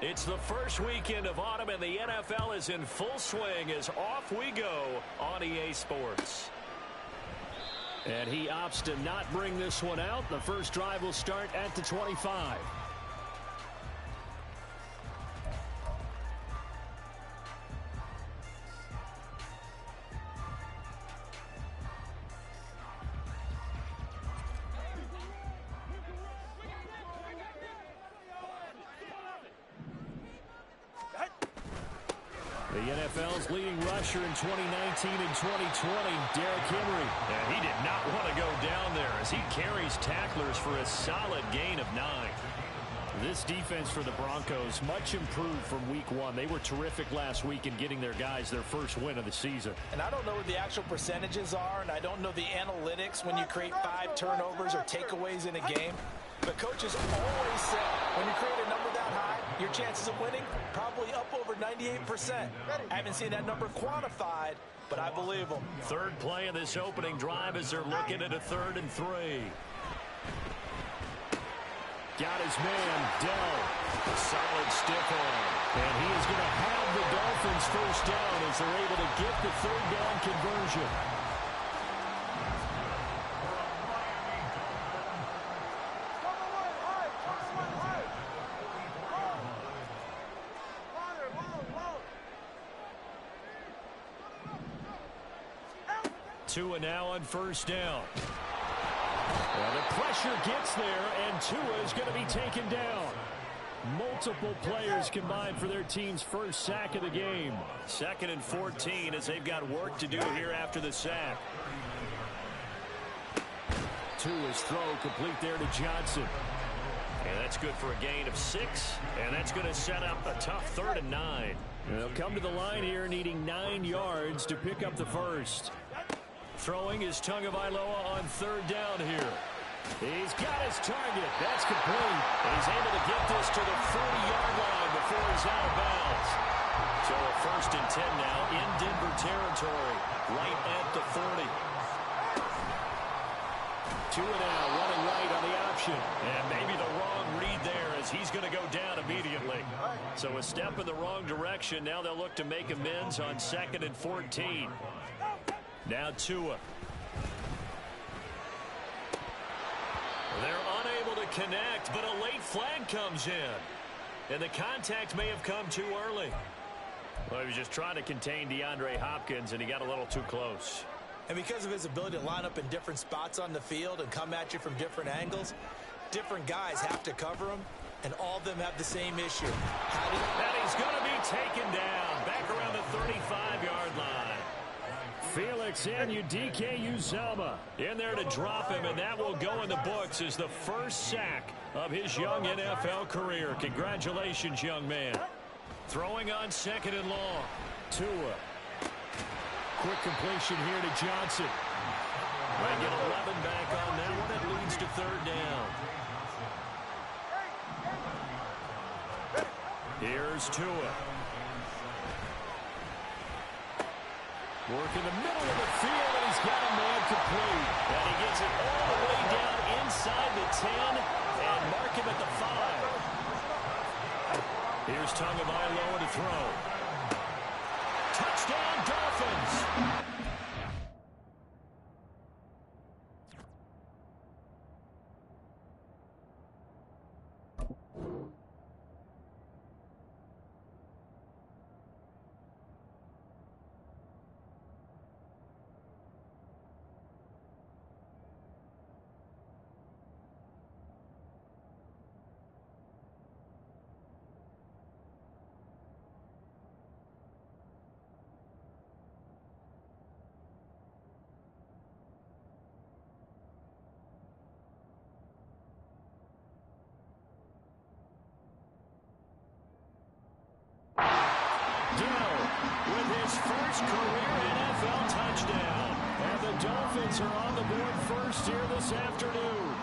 It's the first weekend of autumn, and the NFL is in full swing as off we go on EA Sports. And he opts to not bring this one out. The first drive will start at the 25. The NFL's leading rusher in 2019 and 2020, Derrick Henry. And he did not want to go down there as he carries tacklers for a solid gain of 9. This defense for the Broncos, much improved from week 1. They were terrific last week in getting their guys their first win of the season. And I don't know what the actual percentages are, and I don't know the analytics when you create 5 turnovers or takeaways in a game. But coaches always say when you create a number that high, your chances of winning probably up over 98%. I haven't seen that number quantified, but I believe them. Third play of this opening drive as they're looking at a 3rd and 3. Got his man, Dell. A solid stiff arm. And he is going to have the Dolphins first down as they're able to get the 3rd down conversion. Tua now on first down. Well, the pressure gets there, and Tua is going to be taken down. Multiple players combined for their team's first sack of the game. 2nd and 14 as they've got work to do here after the sack. Tua's throw complete there to Johnson. And that's good for a gain of 6, and that's going to set up a tough 3rd and 9. They'll come to the line here needing 9 yards to pick up the first. Throwing is Tagovailoa on 3rd down here. He's got his target. That's complete. He's able to get this to the 40-yard line before he's out of bounds. So a 1st and 10 now in Denver territory, right at the 40. Tua now running right on the option. And maybe the wrong read there as he's going to go down immediately. So a step in the wrong direction. Now they'll look to make amends on 2nd and 14. Now Tua. They're unable to connect, but a late flag comes in. And the contact may have come too early. Well, he was just trying to contain DeAndre Hopkins, and he got a little too close. And because of his ability to line up in different spots on the field and come at you from different angles, different guys have to cover him, and all of them have the same issue. And he's going to be taken down back around the 35-yard line. Felix Anudike-Uzomah in there to drop him, and that will go in the books as the first sack of his young NFL career. Congratulations, young man. Throwing on 2nd and long. Tua. Quick completion here to Johnson. They get 11 back on that one. It leads to 3rd down. Here's Tua. Work in the middle of the field, and he's got a man complete. And he gets it all the way down inside the 10 and mark him at the 5. Here's Tagovailoa to throw. Touchdown, Dolphins! First career NFL touchdown. And the Dolphins are on the board first here this afternoon.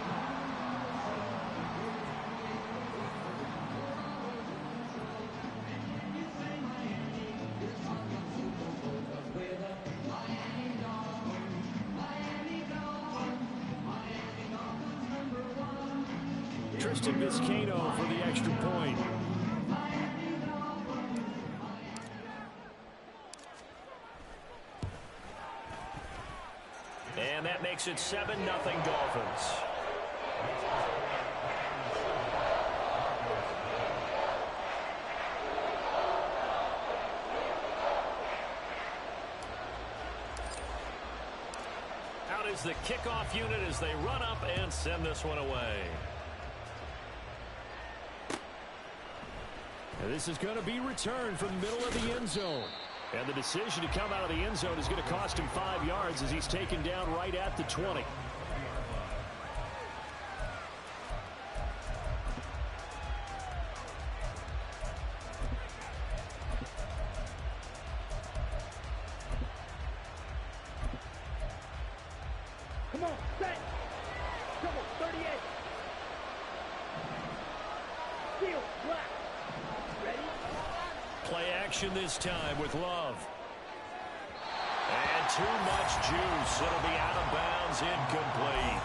Tristan Vizcaino for the extra point. And that makes it 7-0 Dolphins. Out is the kickoff unit as they run up and send this one away. And this is going to be returned from the middle of the end zone. And the decision to come out of the end zone is going to cost him 5 yards as he's taken down right at the 20. Come on, set. Come on, 38. Steal, black. Ready? Play action this time with Love. And too much juice. It'll be out of bounds, incomplete.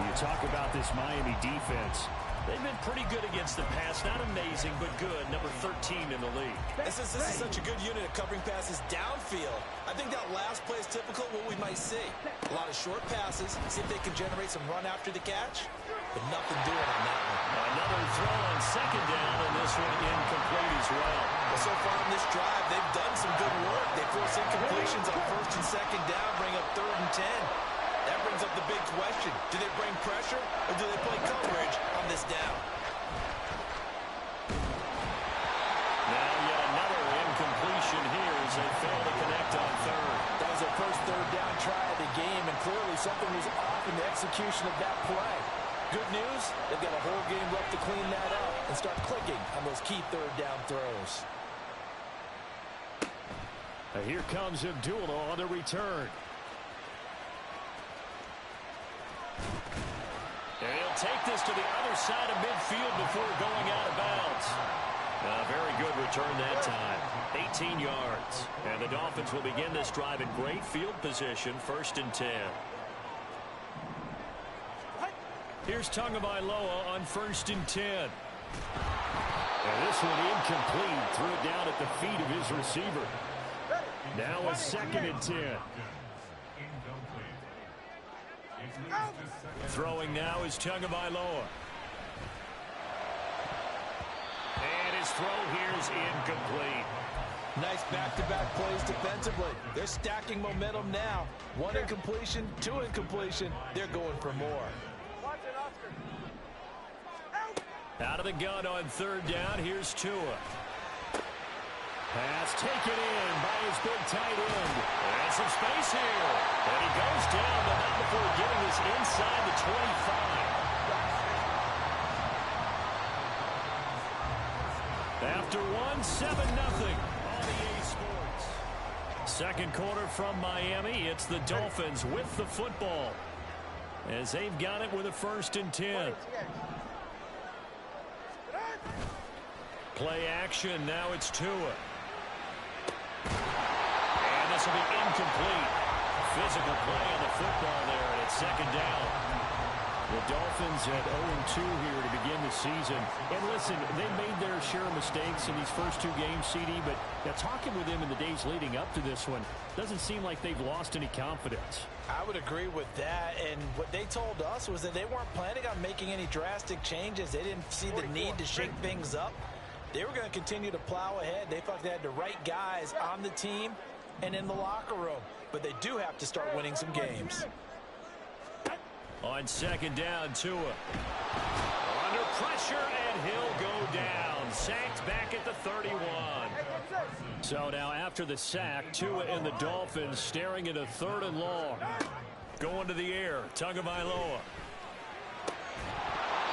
You talk about this Miami defense. They've been pretty good against the pass. Not amazing, but good. Number 13 in the league. This is such a good unit of covering passes downfield. I think that last play is typical of what we might see. A lot of short passes. See if they can generate some run after the catch. But nothing doing on that one. Another throw on second down, and this one incomplete as well. But so far in this drive, they've done some good work. They force incompletions on first and second down, bring up 3rd and 10. That brings up the big question. Do they bring pressure, or do they play coverage on this down? Now yet another incompletion here as they fail to connect on 3rd. That was their first 3rd down try of the game, and clearly something was off in the execution of that play. Good news, they've got a whole game left to clean that up and start clicking on those key 3rd down throws. And here comes Abdullah on the return. And he'll take this to the other side of midfield before going out of bounds. A very good return that time. 18 yards. And the Dolphins will begin this drive in great field position, 1st and 10. Here's Tagovailoa on 1st and 10. And this one incomplete. Threw it down at the feet of his receiver. Now a 2nd and 10. Throwing now is Tagovailoa. And his throw here is incomplete. Nice back-to-back plays defensively. They're stacking momentum now. 1 incompletion, 2 incompletion. They're going for more. Out of the gun on 3rd down. Here's Tua. Pass taken in by his big tight end. And some space here. And he goes down, but not before getting this inside the 25. After one, 7-0 on EA Sports. Second quarter from Miami. It's the Dolphins with the football as they've got it with a 1st and 10. Play action. Now it's Tua. And this will be incomplete. Physical play on the football there, and it's 2nd down. The Dolphins at 0-2 here to begin the season. And listen, they made their share of mistakes in these first 2 games, CD, but now talking with them in the days leading up to this one, doesn't seem like they've lost any confidence. I would agree with that, and what they told us was that they weren't planning on making any drastic changes. They didn't see the need to shake things up. They were going to continue to plow ahead. They thought they had the right guys on the team and in the locker room. But they do have to start winning some games. On 2nd down, Tua. Under pressure, and he'll go down. Sacked back at the 31. So now after the sack, Tua and the Dolphins staring at a 3rd and long. Going to the air, Tagovailoa.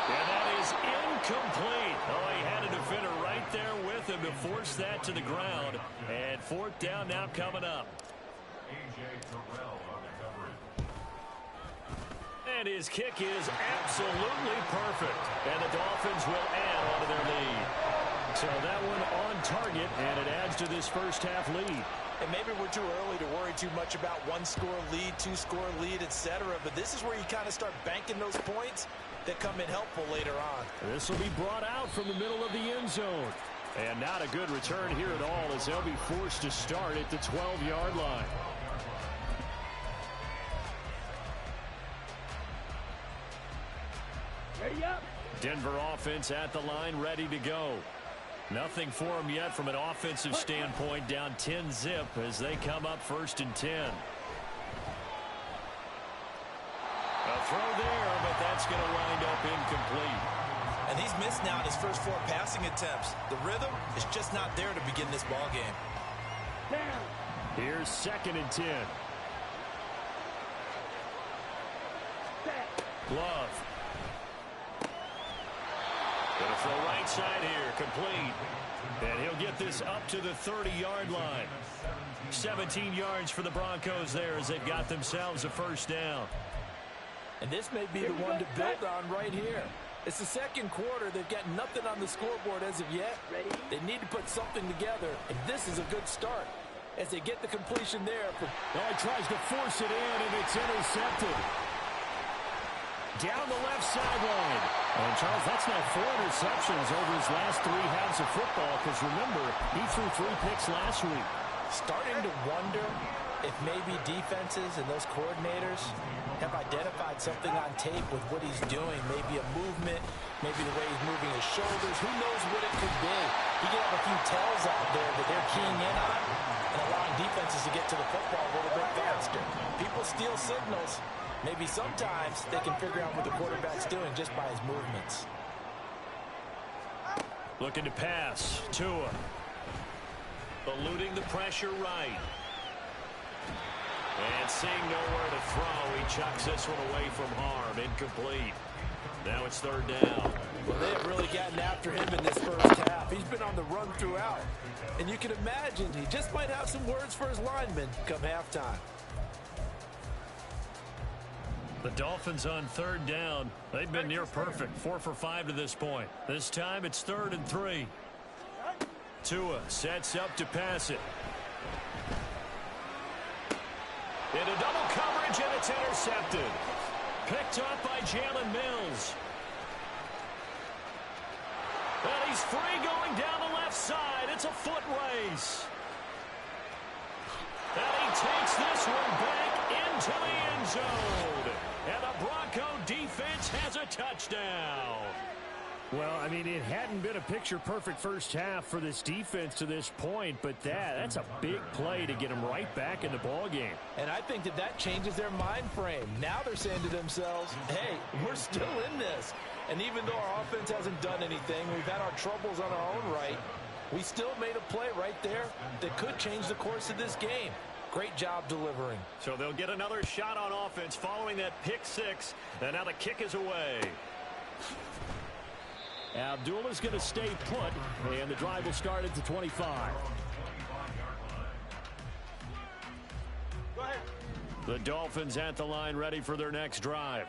And that is incomplete. Oh, he had a defender right there with him to force that to the ground. And 4th down now coming up. And his kick is absolutely perfect. And the Dolphins will add onto their lead. So that one on target, and it adds to this first half lead. And maybe we're too early to worry too much about 1-score lead, 2-score lead, etc. But this is where you kind of start banking those points that come in helpful later on. This will be brought out from the middle of the end zone. And not a good return here at all as they'll be forced to start at the 12-yard line. Ready up. Denver offense at the line, ready to go. Nothing for them yet from an offensive standpoint, down 10-zip as they come up 1st and 10. A throw there, but that's going to wind up incomplete. And he's missed now in his first 4 passing attempts. The rhythm is just not there to begin this ball game. Down. Here's 2nd and 10. Set. Glove. Going to throw right side here, complete. And he'll get this up to the 30-yard line. 17 yards for the Broncos there as they've got themselves a 1st down. And this may be the one to build on right here. It's the 2nd quarter. They've got nothing on the scoreboard as of yet. They need to put something together, and this is a good start as they get the completion there. Oh, he tries to force it in, and it's intercepted. Down the left sideline. And, Charles, that's now 4 interceptions over his last 3 halves of football, because, remember, he threw 3 picks last week. Starting to wonder if maybe defenses and those coordinators have identified something on tape with what he's doing. Maybe a movement, maybe the way he's moving his shoulders. Who knows what it could be? He could have a few tells out there that they're keying in on and allowing defenses to get to the football a little bit faster. People steal signals. Maybe sometimes they can figure out what the quarterback's doing just by his movements. Looking to pass. Tua. Eluding the pressure right. And seeing nowhere to throw, he chucks this one away from harm. Incomplete. Now it's 3rd down. Well, they have really gotten after him in this first half. He's been on the run throughout. And you can imagine he just might have some words for his linemen come halftime. The Dolphins on 3rd down. They've been near perfect. 4 for 5 to this point. This time it's 3rd and 3. Tua sets up to pass it. Into double coverage, and it's intercepted. Picked up by Jalen Mills. And he's free going down the left side. It's a foot race. And he takes this one back into the end zone. And the Bronco defense has a touchdown. Well, I mean, it hadn't been a picture-perfect first half for this defense to this point, but that's a big play to get them right back in the ballgame. And I think that changes their mind frame. Now they're saying to themselves, hey, we're still in this. And even though our offense hasn't done anything, we've had our troubles on our own right, we still made a play right there that could change the course of this game. Great job delivering. So they'll get another shot on offense following that pick 6, and now the kick is away. Abdullah's going to stay put, and the drive will start at the 25. Go ahead. The Dolphins at the line ready for their next drive.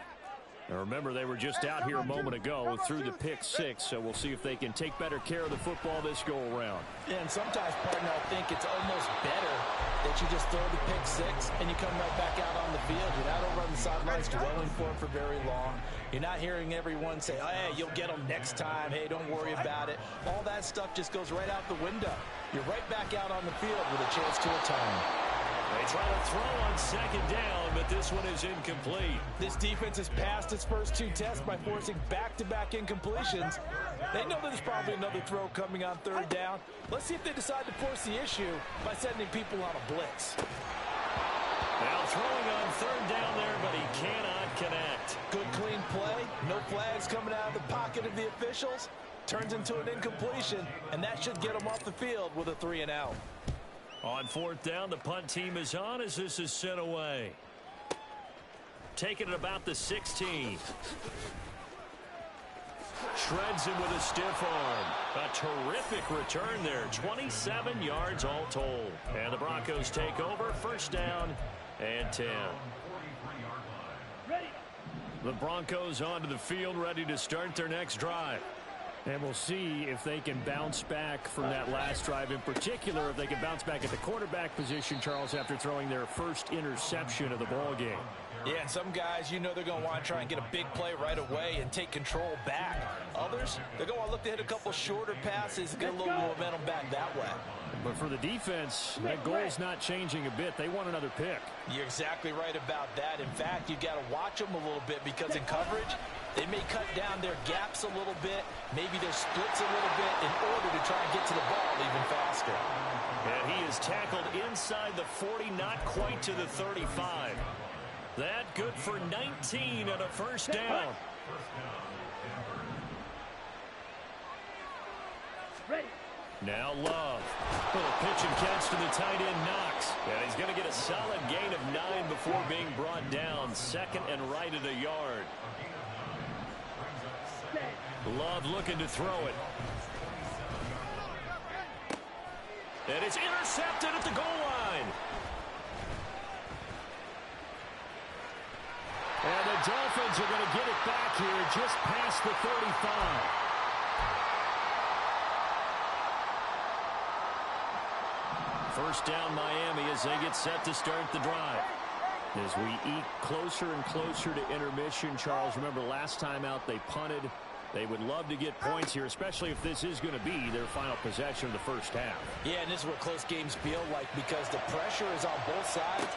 Now remember, they were just out here a moment ago through the pick 6, so we'll see if they can take better care of the football this go-around. Yeah, and sometimes, partner, I think it's almost better that you just throw the pick 6 and you come right back out on the field. You're not over on the sidelines dwelling for it for very long. You're not hearing everyone say, hey, you'll get them next time. Hey, don't worry about it. All that stuff just goes right out the window. You're right back out on the field with a chance to atone. They try to throw on 2nd down, but this one is incomplete. This defense has passed its first 2 tests by forcing back-to-back incompletions. They know there's probably another throw coming on 3rd down. Let's see if they decide to force the issue by sending people on a blitz. Now throwing on 3rd down there, but he cannot connect. Good clean play. No flags coming out of the pocket of the officials. Turns into an incompletion, and that should get them off the field with a 3-and-out. On 4th down, the punt team is on as this is sent away. Taking it about the 16. Shreds him with a stiff arm. A terrific return there. 27 yards all told. And the Broncos take over. 1st down and 10. Ready. The Broncos onto the field, ready to start their next drive. And we'll see if they can bounce back from that last drive. In particular, if they can bounce back at the quarterback position, Charles, after throwing their first interception of the ball game. Yeah, and some guys, you know they're going to want to try and get a big play right away and take control back. Others, they're going to want to look to hit a couple shorter passes, get a little momentum back that way. But for the defense, that goal's not changing a bit. They want another pick. You're exactly right about that. In fact, you've got to watch them a little bit because in coverage, They may cut down their gaps a little bit, maybe their splits a little bit in order to try and get to the ball even faster. And he is tackled inside the 40, not quite to the 35. That good for 19 and a first down. Ready. Now Love. Little pitch and catch to the tight end, Knox. And he's going to get a solid gain of 9 before being brought down. Second and right at a yard. Love looking to throw it. And it's intercepted at the goal line. And the Dolphins are going to get it back here just past the 35. First down Miami as they get set to start the drive. As we eke closer and closer to intermission, Charles, remember last time out they punted. They would love to get points here, especially if this is going to be their final possession of the first half. Yeah, and this is what close games feel like because the pressure is on both sides.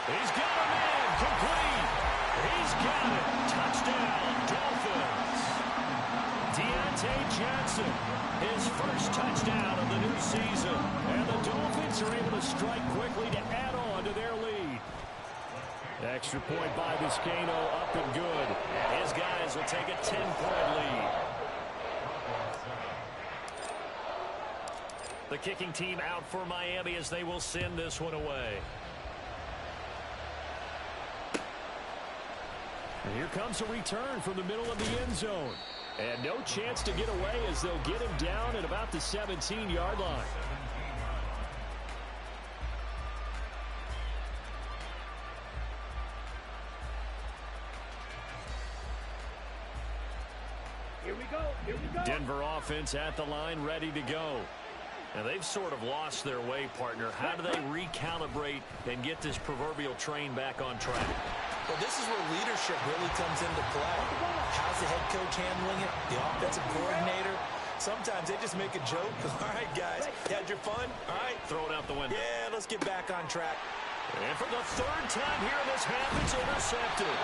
He's got a man, complete. He's got it. Touchdown, Dolphins. Deontay Johnson, his first touchdown of the new season. And the Dolphins are able to strike quickly to add on to their lead. Extra point by Vizcaino, up and good. And his guys will take a 10-point lead. The kicking team out for Miami as they will send this one away. And here comes a return from the middle of the end zone. And no chance to get away as they'll get him down at about the 17-yard line. Here we go. Here we go. Denver offense at the line, ready to go. Now, they've sort of lost their way, partner. How do they recalibrate and get this proverbial train back on track? Well, this is where leadership really comes into play. How's the head coach handling it? The offensive coordinator? Sometimes they just make a joke. All right, guys, you had your fun? All right. Throw it out the window. Yeah, let's get back on track. And for the third time here in this half, it's intercepted.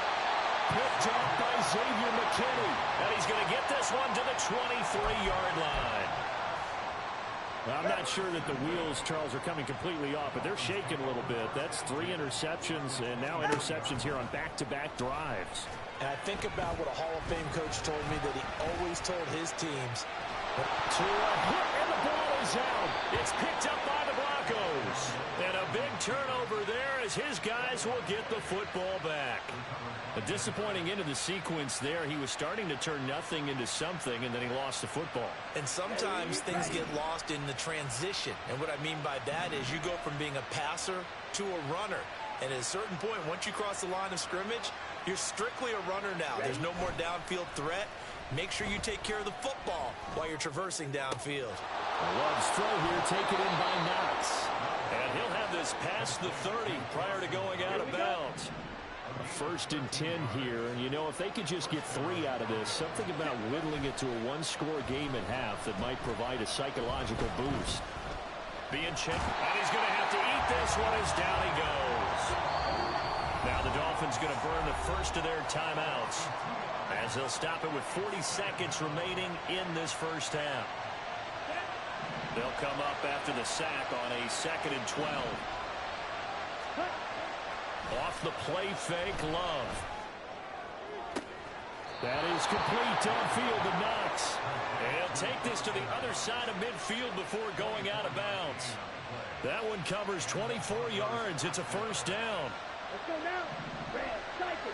Picked off by Xavier McKinney. And he's going to get this one to the 23-yard line. I'm not sure that the wheels, Charles, are coming completely off, but they're shaking a little bit. That's 3 interceptions, and now interceptions here on back-to-back drives. And I think about what a Hall of Fame coach told me that he always told his teams. And the ball is out. It's picked up by the Broncos. And a big turnover there as his guys will get the football back. A disappointing end of the sequence there. He was starting to turn nothing into something, and then he lost the football. And sometimes things get lost in the transition. And what I mean by that is you go from being a passer to a runner. And at a certain point, once you cross the line of scrimmage, you're strictly a runner now. There's no more downfield threat. Make sure you take care of the football while you're traversing downfield. Love's throw here taken in by Knox. And he'll have this past the 30 prior to going out of bounds. First and 10 here, and you know, if they could just get 3 out of this, something about whittling it to a 1-score game at half that might provide a psychological boost. Being checked, and he's going to have to eat this one as down he goes. Now the Dolphins going to burn the first of their timeouts as they'll stop it with 40 seconds remaining in this first half. They'll come up after the sack on a 2nd and 12. Off the play fake, Love. That is complete downfield to Knox. And he'll take this to the other side of midfield before going out of bounds. That one covers 24 yards. It's a first down. Let's go now. Red, cycle.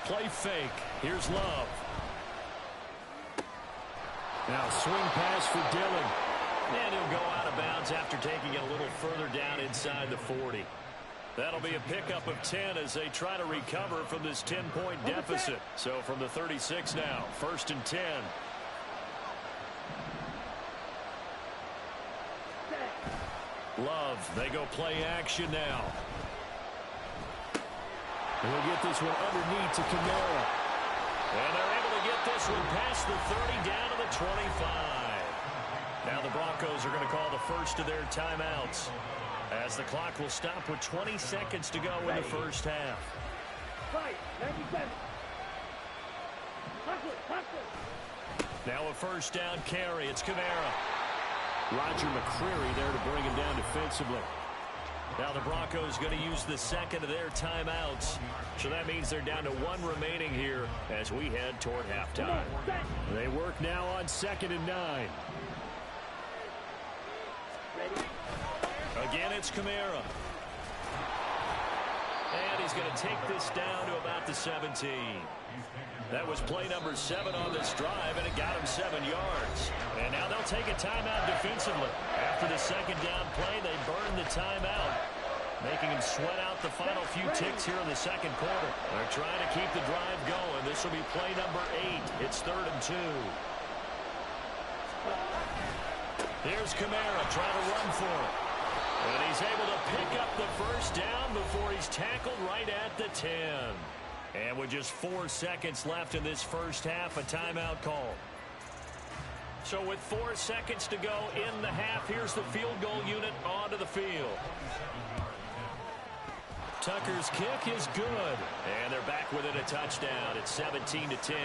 Play fake. Here's Love. Now swing pass for Dillon. And he'll go out of bounds after taking it a little further down inside the 40. That'll be a pickup of 10 as they try to recover from this 10-point deficit. So from the 36 now, 1st and 10. Love, they go play action now. We'll get this one underneath to Kamara. And they're able to get this one past the 30 down to the 25. Now the Broncos are going to call the first of their timeouts, as the clock will stop with 20 seconds to go in the first half. Fight, 97. Now a first down carry. It's Kamara. Roger McCreary there to bring him down defensively. Now the Broncos going to use the second of their timeouts. So that means they're down to one remaining here as we head toward halftime. They work now on 2nd and 9. Again, it's Kamara. And he's going to take this down to about the 17. That was play number 7 on this drive, and it got him 7 yards. And now they'll take a timeout defensively. After the second down play, they burn the timeout, making him sweat out the final few ticks here in the second quarter. They're trying to keep the drive going. This will be play number 8. It's 3rd and 2. Here's Kamara trying to run for it. And he's able to pick up the first down before he's tackled right at the 10. And with just 4 seconds left in this first half, a timeout call. So with 4 seconds to go in the half, here's the field goal unit onto the field. Tucker's kick is good. And they're back within a touchdown. It's 17-10.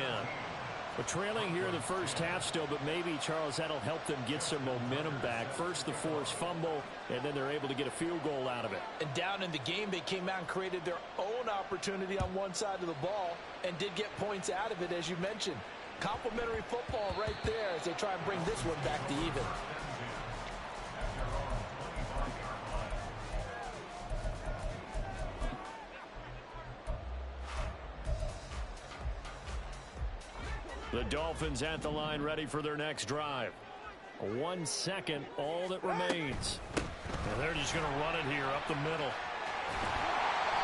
We're trailing here in the first half still, but maybe, Charles, that'll help them get some momentum back. First the forced fumble, and then they're able to get a field goal out of it. And down in the game, they came out and created their own opportunity on one side of the ball and did get points out of it, as you mentioned. Complimentary football right there as they try and bring this one back to even. The Dolphins at the line ready for their next drive. 1 second, all that remains. And they're just going to run it here up the middle.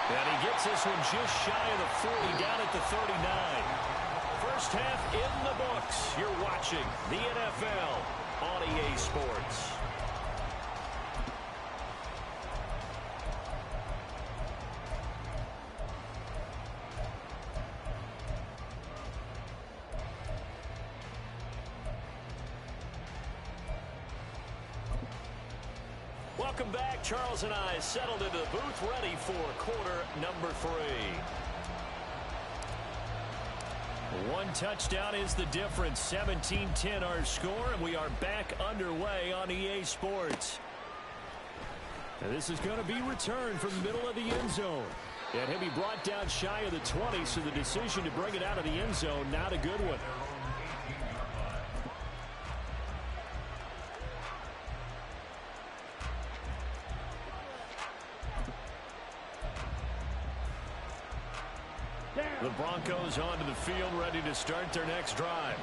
And he gets this one just shy of the 40, down at the 39. First half in the books. You're watching the NFL on EA Sports. Welcome back. Charles and I settled into the booth, ready for quarter number 3. One touchdown is the difference. 17-10 our score, and we are back underway on EA Sports. And this is going to be returned from the middle of the end zone. And he'll be brought down shy of the 20, so the decision to bring it out of the end zone, not a good one. The Broncos onto the field, ready to start their next drive.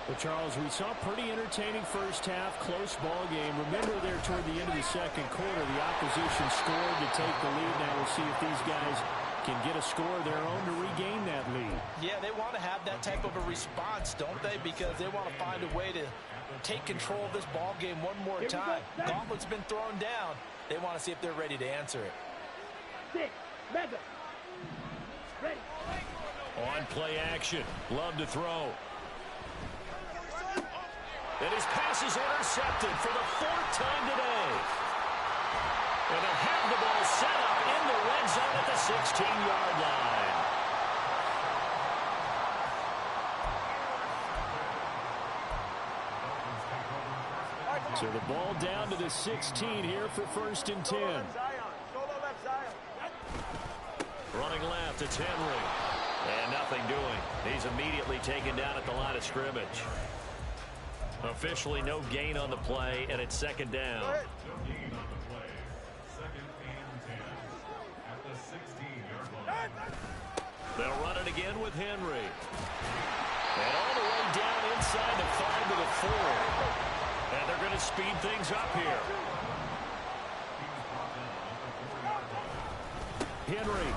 Well, Charles, we saw pretty entertaining first half, close ball game. Remember there toward the end of the second quarter, the opposition scored to take the lead. Now we'll see if these guys can get a score of their own to regain that lead. Yeah, they want to have that type of a response, don't they? Because they want to find a way to take control of this ball game one more time. Gauntlet's been thrown down. They want to see if they're ready to answer it. 6, Madden. Ready. On play action. Love to throw. And his pass is intercepted for the 4th time today. And they'll have the ball set up in the red zone at the 16-yard line. So the ball down to the 16 here for 1st and 10. Running left, it's Henry. And nothing doing. He's immediately taken down at the line of scrimmage. Officially no gain on the play, and it's 2nd down. They'll run it again with Henry. And all the way down inside the 5 to the 4. And they're going to speed things up here. Henry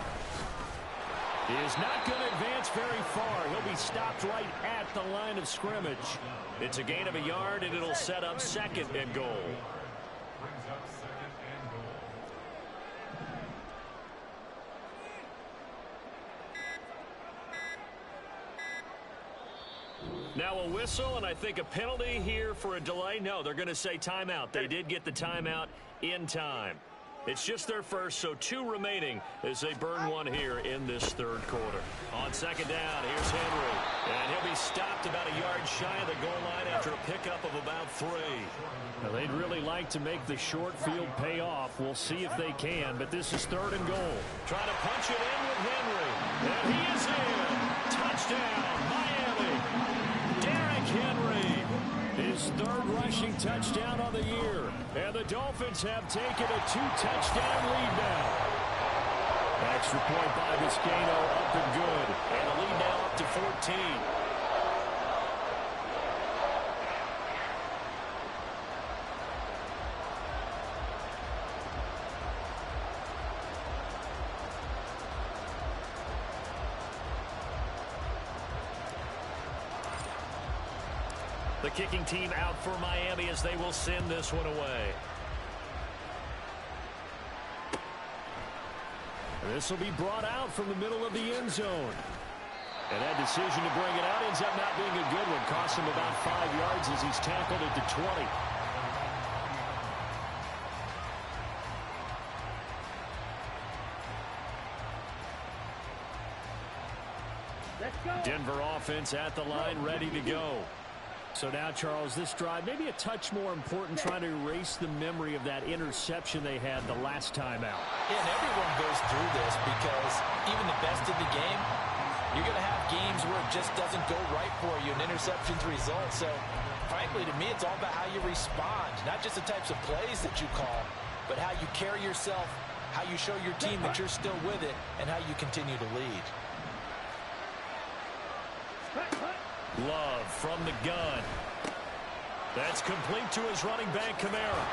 is not going to advance very far. He'll be stopped right at the line of scrimmage. It's a gain of a yard, and it'll set up 2nd and goal. Now a whistle, and I think a penalty here for a delay. No, they're going to say timeout. They did get the timeout in time. It's just their first, so 2 remaining as they burn one here in this third quarter. On second down, here's Henry. And he'll be stopped about a yard shy of the goal line after a pickup of about 3. Now, they'd really like to make the short field pay off. We'll see if they can, but this is 3rd and goal. Trying to punch it in with Henry. And he is in. Touchdown, Miami. Derrick Henry. His 3rd rushing touchdown of the year. And the Dolphins have taken a 2-touchdown lead now. Extra point by Vizcaino, up and good. And the lead now up to 14. The kicking team out for Miami as they will send this one away. This will be brought out from the middle of the end zone. And that decision to bring it out ends up not being a good one. Cost him about 5 yards as he's tackled at the 20. Denver offense at the line, ready to go. So now, Charles, this drive maybe a touch more important, trying to erase the memory of that interception they had the last time out. Yeah, and everyone goes through this because even the best in the game, you're going to have games where it just doesn't go right for you, and interceptions result. So, frankly, to me, it's all about how you respond, not just the types of plays that you call, but how you carry yourself, how you show your team that you're still with it, and how you continue to lead. Love from the gun. That's complete to his running back, Kamara.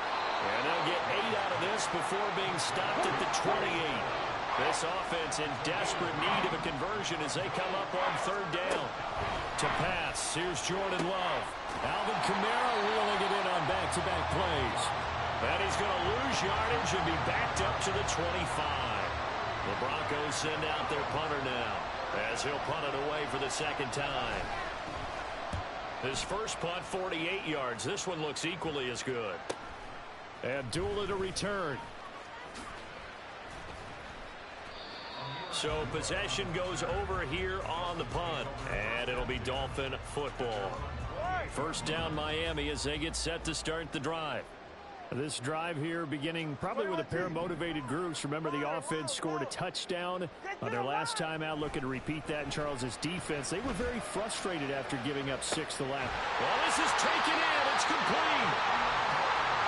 And they'll get 8 out of this before being stopped at the 28. This offense in desperate need of a conversion as they come up on 3rd down. To pass, here's Jordan Love. Alvin Kamara wheeling it in on back-to-back plays. And he's going to lose yardage and be backed up to the 25. The Broncos send out their punter now as he'll punt it away for the 2nd time. His first punt, 48 yards. This one looks equally as good. Abdullah to return. So possession goes over here on the punt. And it'll be Dolphin football. First down Miami as they get set to start the drive. This drive here beginning probably with a pair of motivated groups. Remember, the offense scored a touchdown on their last time out, looking to repeat that in Charles's defense. They were very frustrated after giving up 6 the last. Well, this is taken in. It's complete.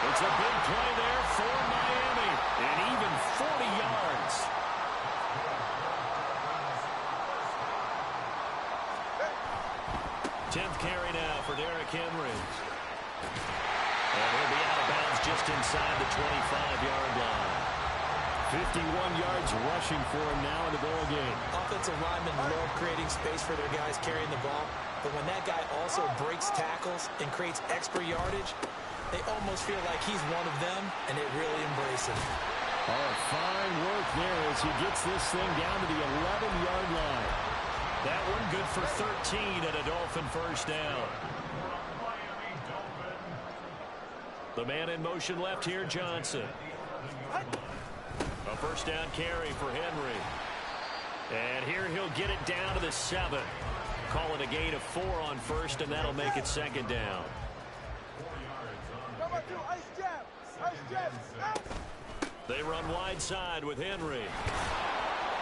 It's a big play there for Miami. And even 40 yards. Tenth carry now for Derrick Henry. And he'll be out of bounds just inside the 25-yard line. 51 yards rushing for him now in the ball game. Offensive linemen love creating space for their guys carrying the ball. But when that guy also breaks tackles and creates extra yardage, they almost feel like he's one of them, and they really embrace him. Oh, fine work there as he gets this thing down to the 11-yard line. That one good for 13 at a Dolphin first down. The man in motion left here, Johnson. A first down carry for Henry. And here he'll get it down to the 7. Call it a gain of 4 on first, and that'll make it 2nd down. They run wide side with Henry.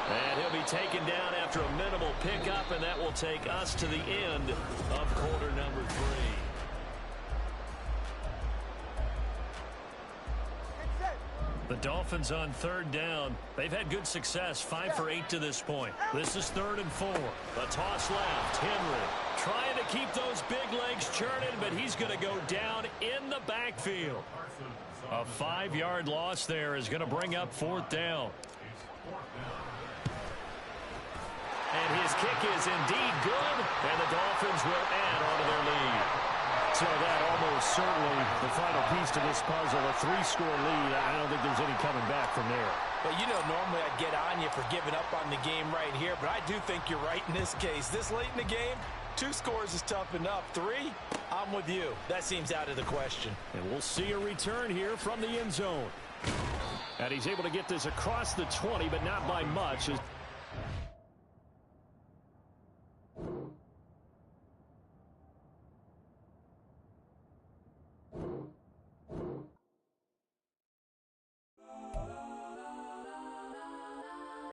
And he'll be taken down after a minimal pickup, and that will take us to the end of quarter number 3. The Dolphins on 3rd down. They've had good success, 5 for 8 to this point. This is 3rd and 4. A toss left. Henry trying to keep those big legs churning, but he's going to go down in the backfield. A 5-yard loss there is going to bring up 4th down. And his kick is indeed good, and the Dolphins will add on to their lead. So that almost certainly the final piece to this puzzle, a 3-score lead. I don't think there's any coming back from there. But you know, normally I'd get on you for giving up on the game right here, but I do think you're right in this case. This late in the game, 2 scores is tough enough. 3, I'm with you. That seems out of the question. And we'll see a return here from the end zone. And he's able to get this across the 20, but not by much.